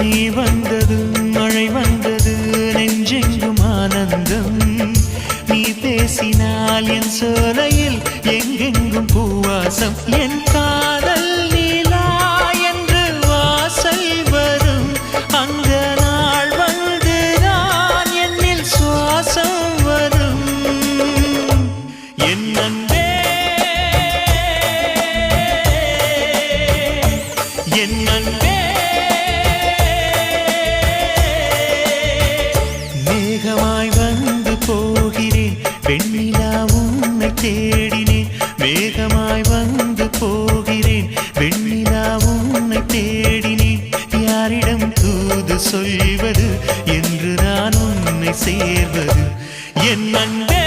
நீ வந்தது மழை வந்தது நெஞ்செங்கும் ஆனந்தம் நீ பேசினால் என் சோலையில் எங்கெங்கும் பூவாசம் என் காதல் நீலா என்று வாசல் வரும் அந்த நாள் வந்து நான் என்னில் சுவாசம் வரும் என் அன்பே என் அன்பே மேகமாய் வந்து போகிறேன் வெண்ணிலா உன்னை தேடினேன் மேகமாய் வந்து போகிறேன் வெண்ணிலா உன்னை தேடினேன் யாரிடம் தூது சொல்வது என்று நான் உன்னை சேர்வது என் அன்பே